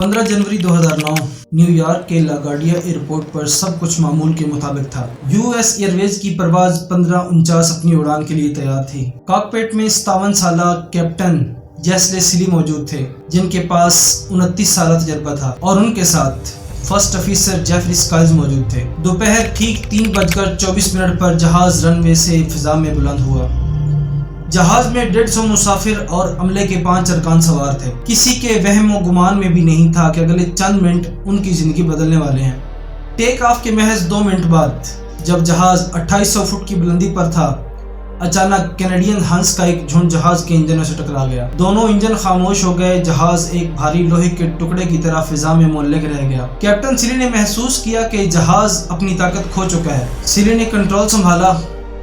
15 जनवरी 2009 New York के LaGuardia airport पर सब कुछ मामूल के मुताबिक था। यूएस एयरवेज की परवाज 15:49 अपनी उड़ान के लिए तैयार थी। कॉकपिट में 57 साला कैप्टन जेसले सिली मौजूद थे, जिनके पास 29 साल तजर्बा था, और उनके साथ फर्स्ट ऑफिसर जेफरी स्काइल्स मौजूद थे। दोपहर ठीक 3:24 पर जहाज रनवे से फिजा में बुलंद हुआ। जहाज में 150 मुसाफिर और अमले के 5 अरकान सवार थे। किसी के वहम व गुमान में भी नहीं था कि अगले चंद मिनट उनकी जिंदगी बदलने वाले हैं। टेक ऑफ के महज 2 मिनट बाद जब जहाज 2800 फुट की बुलंदी पर था, अचानक कैनेडियन हंस का एक झुंड जहाज के इंजनों से टकरा गया। दोनों इंजन खामोश हो गए। जहाज एक भारी लोहे के टुकड़े की तरह फिजा में मुअल्लक रह गया। कैप्टन सिली ने महसूस किया कि जहाज अपनी ताकत खो चुका है। सिली ने कंट्रोल संभाला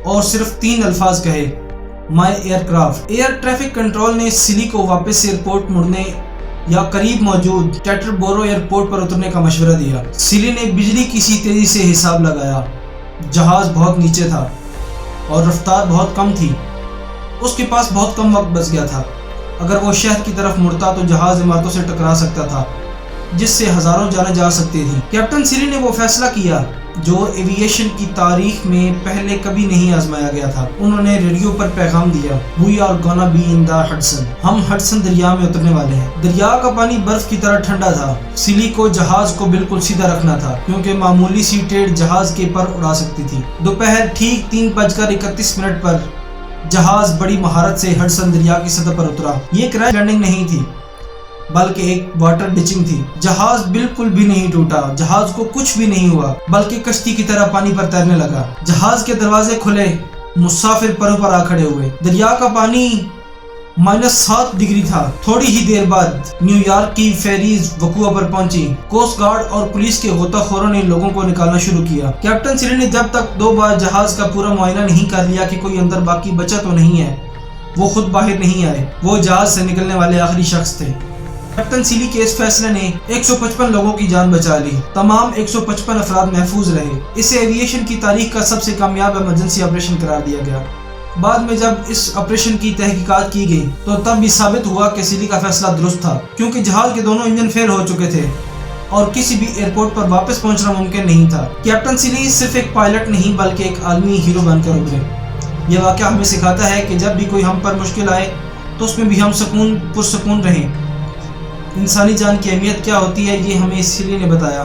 और सिर्फ 3 अल्फाज कहे, my aircraft. Air traffic control ने सिली को वापस एयरपोर्ट मुड़ने या करीब मौजूद टेट्राबोरो एयरपोर्ट पर उतरने का मशवरा दिया। सिली ने बिजली की सी तेजी से हिसाब लगाया। जहाज बहुत नीचे था और रफ्तार बहुत कम थी। उसके पास बहुत कम वक्त बच गया था। अगर वो शहर की तरफ मुड़ता तो जहाज इमारतों से टकरा सकता था, जिससे हजारों जानें जा सकती थी। कैप्टन सिली ने वो फैसला किया जो एविएशन की तारीख में पहले कभी नहीं आजमाया गया था। उन्होंने रेडियो पर पैगाम दिया, we are gonna be in the Hudson. हम हडसन दरिया में उतरने वाले हैं। दरिया का पानी बर्फ की तरह ठंडा था। सिली को जहाज को बिल्कुल सीधा रखना था, क्योंकि मामूली सी टेढ़ जहाज के पर उड़ा सकती थी। दोपहर ठीक 3:31 पर जहाज बड़ी महारत से हडसन दरिया की सतह पर उतरा। ये क्रैश लैंडिंग नहीं थी, बल्कि एक वाटर डिचिंग थी। जहाज बिल्कुल भी नहीं टूटा। जहाज को कुछ भी नहीं हुआ, बल्कि कश्ती की तरह पानी पर तैरने लगा। जहाज के दरवाजे खुले, मुसाफिर परों पर आ खड़े हुए। दरिया का पानी -7 डिग्री था। थोड़ी ही देर बाद न्यूयॉर्क की फेरीज वकुआ पर पहुंची। कोस्ट गार्ड और पुलिस के गोताखोरों ने लोगों को निकालना शुरू किया। कैप्टन सिली ने जब तक 2 बार जहाज का पूरा मुआयना नहीं कर लिया कि कोई अंदर बाकी बचा तो नहीं है, वो खुद बाहर नहीं आए। वो जहाज से निकलने वाले आखिरी शख्स थे। कैप्टन सिली के इस फैसले ने 155 लोगों की जान बचा ली। तमाम 155 अफराद महफूज रहे। इसे एविएशन की तारीख का सबसे कामयाब इमरजेंसी ऑपरेशन करार दिया गया। बाद में जब इस ऑपरेशन की तहकीकात की गई तो तब भी साबित हुआ कि सिली का फैसला दुरुस्त था, क्योंकि जहाज के दोनों इंजन फेल हो चुके थे और किसी भी एयरपोर्ट पर वापस पहुंचना मुमकिन नहीं था। कैप्टन सिली सिर्फ एक पायलट नहीं, बल्कि एक आलमी हीरो बनकर उभरे। यह वाक़या हमें सिखाता है कि जब भी कोई हम पर मुश्किल आए तो उसमें भी हम पुरसकून रहें। इंसानी जान की अहमियत क्या होती है, ये हमें सिली ने बताया।